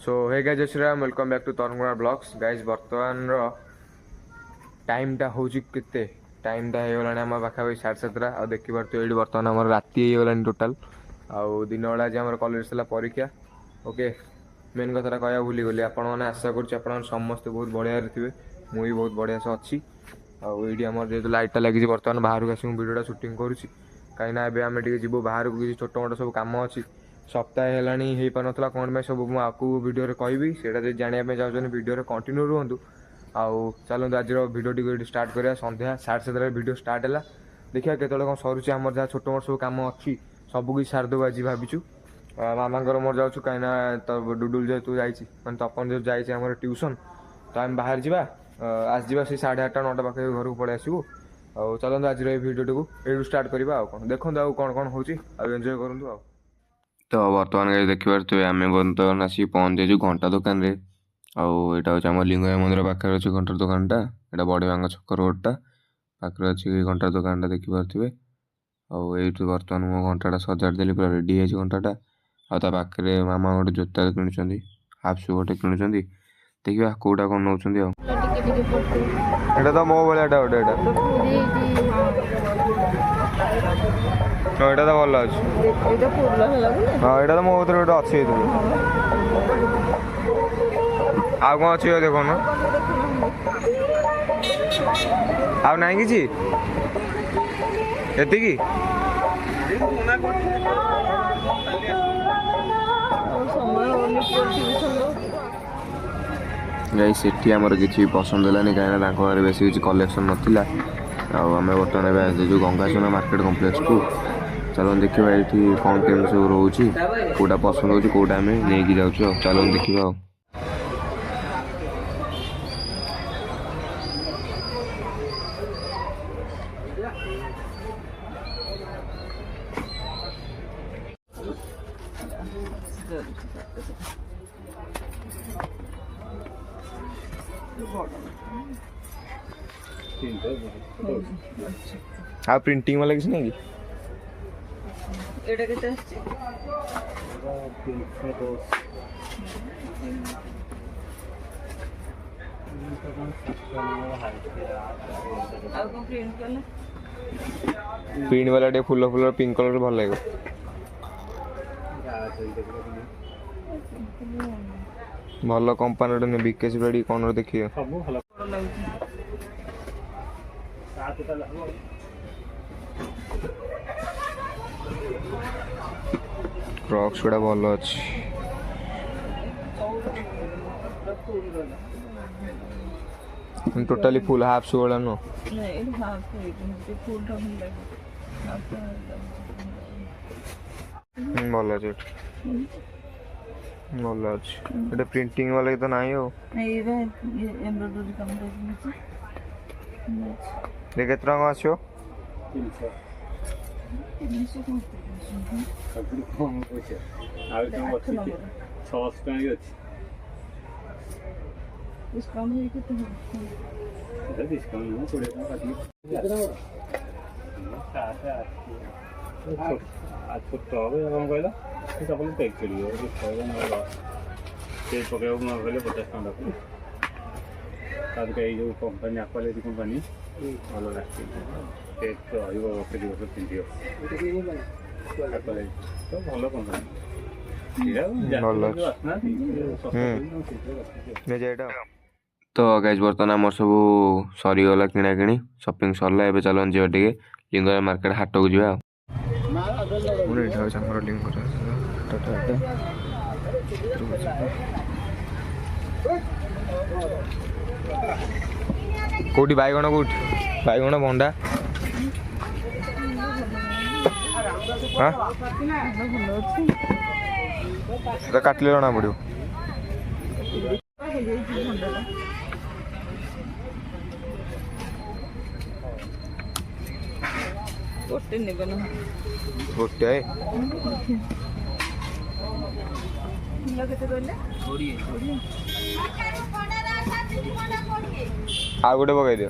सो hey guys जय Shri Ram welcome back to Tarun blogs guys बर्तमान टाइमटा हूँ के टाइमटा हो गला आम पाखापाखि 7:30 आ देखिए ये बर्तमान आम राति हो गला टोटाल आउ दिन बेला आज आम कॉलेज सारा परीक्षा ओके मेन कथा कह भूली गली आपण मैंने आशा कर समस्ते बहुत बढ़िया थे मुझे बहुत बढ़िया से अच्छी आईटी आम जेहतु लाइटा लगी बर्तमान बाहर आस भिडियोटा सुटिंग करुँची कहीं आम जीव बाहर को किसी छोट मोट सब कम अच्छी सप्ताह है पार ना कौन मैं सब आपको वीडियो कहि से जानापी चाहते वीडियो कंटिन्यू रुहतु आउ चलते आज भिडियो स्टार्ट करा सन्ध्या 7:30 वीडियो स्टार्ट है देखिए केत सरुचे आम जहाँ छोट मोट सब कम अच्छी सबकि सारदेव आज भाविचु मामा मोर जाऊँ कहीं डुडुल जेहतु जाने तपन जो जाम ट्यूशन तो आम बाहर जा आज जा से 8:30 9टा पाखे घर को पलि आसबू और चलते आज भिडियो को ये स्टार्ट करवा देखो आउ कौन कौन हो एंजॉय करूँ तो बर्तमान देखिए आम बर्तमान आसिक पहुँच जाइए घंटा दुकान रे आईटा हूँ आम लिंगराज मंदिर पाखे अच्छे घंटा दुकानटा यहाँ बड़ीमांग छक रोडटा पाखे अच्छी घंटा दुकानटा देखिपे आईटू बर्तमान मो घंटाटा सजाड़ी पूरा रेडी है घंटाटा आखे मामा गोटे जोता कि हाफ शू गोटे कि देखिए कौटा कौन नौ तो मो भाया गोटे हाँ यहाँ तो भल अच्छे हाँ यहाँ तो मो भर गोटे अच्छे आउ कौन अच्छी देख आउ ना कि से आमर किसी पसंद है कहीं बेस किसी कलेक्शन नाला आम बर्तमान जो गंगासोना मार्केट कम्प्लेक्स को चलो देखा ये कौन केमी सब रोच कौटा पसंद होटा आम नहीं जाऊँ चलो देखा हाँ प्रिंटिंग वाला किसी नहीं प्रिंट वाला टे फुल फुल पिंक कलर भल लगे भल कंपानी विकेश गाड़ी कौन देखिए क्रॉक्स गुड़ा भल अच्छी टोटाली फुल हाफ शू वाला नो भल अच्छे भल अच्छे प्रिंटिंग वाला तो नहीं हो केते टका आसो जो कंपानी आपाल कंपानी भल लगे भल कंपानी तो गाइज बर्तमान आम सब सरीगला किणा कि सपिंग सरला ए चल जा टे लिंगराज मार्केट हाट को जा कौटी बैगण कौटी बैगण भंडा हाँ काटिले जना पड़ो गोटे आ गोटे पकई दियो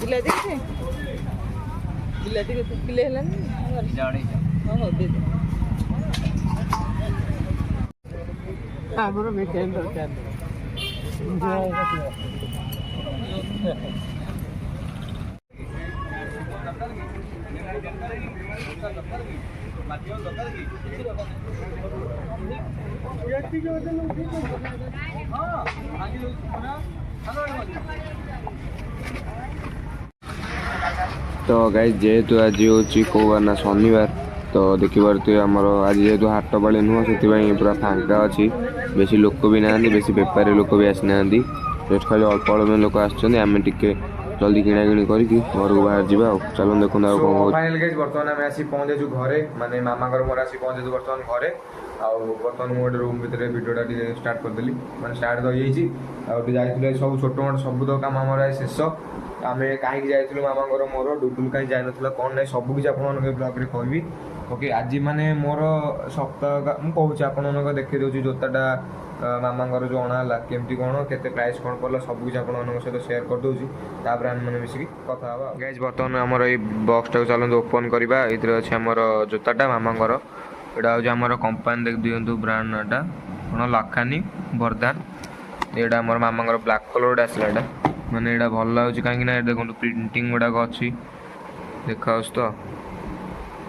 बिलाती किले ଆମର ମେକାନିକ ଦରକାର तो गाइस जेहेतु आज हूँ कौर ना शनिवार तो देखिए आमर आज जेहेतु हाट बाड़ी नुह से पूरा फांका अच्छी बेसी लोक भी ना बेसी बेपारी लोक भी आसी ना जस्ट खाली अल्प अल्प लोक आम टे जल्दी किणा किणी करके घर को बाहर जावा चलो देखो फाइनल गाइस बर्तमान आम आसी पहुंचू घरे माने मामा मोर आसी पहुंचू बर्तमान घरे बर्तमान मुझे रूम भितर भिडियोटा स्टार्ट करदेली मैंने स्टार्ट तो होती जाइए सब छोट मोट सब तो कम आम शेष आम कहीं जाइलु मामा मोर डुडुल कहीं जाइन कौन ना सबकि आपके ब्लॉग कहबी ओके आज माने मोर सप्ताह मुझे आपको देखी दूसरी जोताटा मामा जो अणाला केमती कौन केते प्राइस कौन पड़ा सबकि आप सहित सेयार करदे तापर आम मैंने मिसिक कथा हाँ गाइज बर्तमान आमर ये बक्सटा चलते ओपन करवा ये अच्छे आमर जोताटा मामा यहाँ हूँ आमर कंपानी देख दिंतु ब्रांड नाटा कौन लाखानी बरदान यहाँ आम मामा ब्लाक कलर आसला माने यहाँ भल लगे कहीं देखो प्रिंटिंग गुड़ाक अच्छी देखा तो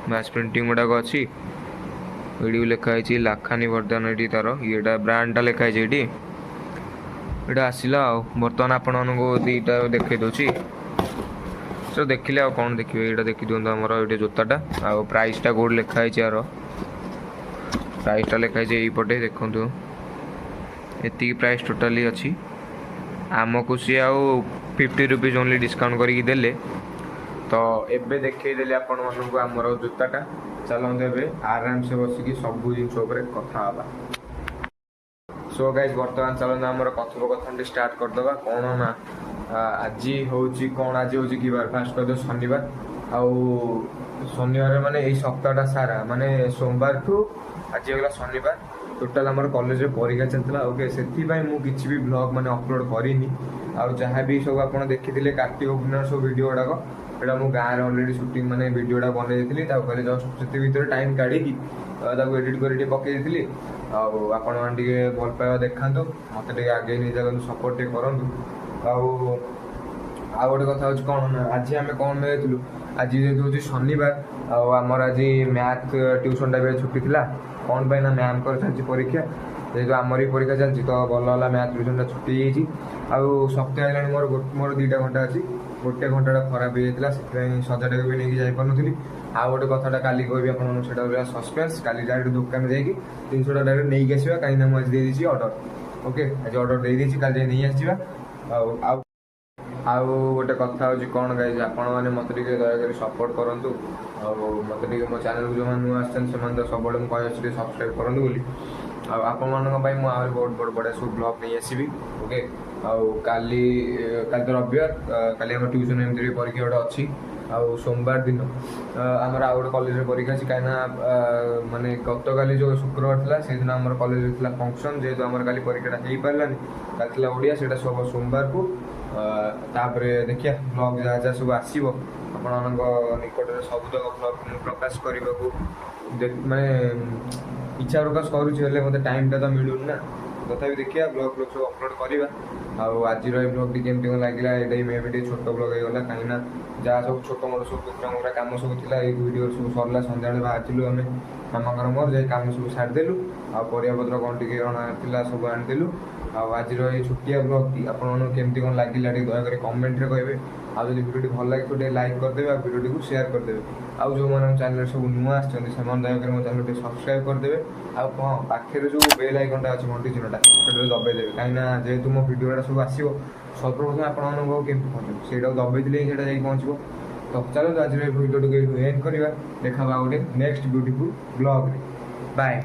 मैच प्रिंटिंग गुड़ाक अच्छी ये भी लिखाई लाखानी बरदान ये तार ये ब्रांडटा लिखाई ये आसला बर्तमान आपण को दीटा देखी दूसरी तो देखिले आ कौन देखिए ये देखी दिखाँ आमर ये जोताटा आ प्राइसटा कौट लिखाई यार प्राइसटा लिखाई यहीपटे देखु ये प्राइस टोटाली अच्छी आमको सी आउ 50 रुपीज ओनली डिस्काउंट करके देले तो एबे देखईदेली आपण मानक आमर जोताटा चलते ए आराम से बसिकी सब जिन कथा हाँ सो गाइज बर्तमान चलते आमर कथोपकथन स्टार्ट करदे कौन ना आज हूँ कौन आज हूँ कि बार फास्ट कर शनिवार आउ शनिवार माने यही सप्ताहटा सारा माने सोमवार ठू आज होगा शनिवार टोटाल आम कॉलेज परीक्षा चलता ओके से किसी भी ब्लॉग मैंने अपलोड करनी आउ जहाँ भी सब आप देखी कार्तिक पूर्णिमा सब वीडियो गुड़ाक यहाँ मुझे गाँव में अलरेडी सुटिंग मैंने वीडियोटा बनई कहली जस्ट से भर टाइम काढ़ी एडिट कर पकई थी आपण मैंने भल पाइबा देखा मत आगे नहीं जाए सपोर्ट करूँ आ गोटे कथा हूँ कौन आज आम कौन जाइलु आज जेहतु हूँ शनिवार आमर आज मैथ ट्यूशनटा भी छुट्टी थी कौन पाई ना मैम कर चलती परीक्षा जेहतु आमर ही परीक्षा चलती तो भल है मैथ ट्यूशनटा छुट्टी जाइए आउ सप्ताह है मोर 2 घंटा अच्छी गोटे घंटा खराब हो जाता से सजाटा भी नहीं जापारी आ गोटे कथाटा काली कहबी आपटा सस्पेंस काली डायरेक्ट दुकान जाकि जिनसा डायरेक्ट नहीं आसवा कहीं मुझे देदी अर्डर ओके आज अर्डर दे देती काली नहीं आसवा आउ गोटे कथा हूँ कौन गाइज आपण मैंने मत दयाकोरी सपोर्ट करूँ मत मो चैनल को जो नुआ आसान से सब मुझे सब्सक्राइब करूँ बोली आपण मुझे आहरी बहुत बड़ बढ़िया सब ब्लॉग नहीं आसबि ओके आउ काली तो रविवार काली ट्यूशन एमती परीक्षा गोटे अच्छी आउ सोमवार दिन आमर आउ गोटे कॉलेज परीक्षा अच्छी कहीं माने गत काली जो शुक्रवार था से दिन आम कॉलेज फंक्शन जेहतु आम काली परीक्षाटा हो पारानी काली ओडिया से सब सोमवार को तापर देखिए ब्लॉग जहाँ जहाँ सब आसो आपण निकट में सबुतक ब्लॉग प्रकाश करने को मैं इच्छा प्रकाश करुँचे मत टाइमटा तो मिलूनी ना तथापि देखिए ब्लॉग सब अपलोड करवा आज ब्लॉग केमती कौन लगे ये मे भी छोट ब्लॉग होगा कहीं जहाँ सब छोट मोट सब कुकुरा कम सब थी वीडियो सब सरला सन्ध्या बाहर आम मामा मोर जा कम सब छाड़देलु आरियापत्र कौन टी अणा सब आनीदेलु आज ये छुट्टिया ब्लॉग आपको केमती कौन लगे दयाकोरी कमेंट रे कहे आज वीडियो भल लगे तो लाइक करदे वीडियो को शेयर करदे आउ जो मैंने चैनल सब नुआ आसमें दयाकोरी मो चैनल सब्सक्राइब करदे हाँ पाखे जो बेल आइकनटा अच्छे घंटी चिन्हटा से दबाइदेवे कहीं जेहतु मो वीडियोटा सब आसो सर्वप्रथम आपको केमती पहुँचे से दबाई पहुँचो तो चलो आज भिडियो एंड करवा देखा गोटे नेक्स्ट ब्यूटीफुल ब्लॉग बाय।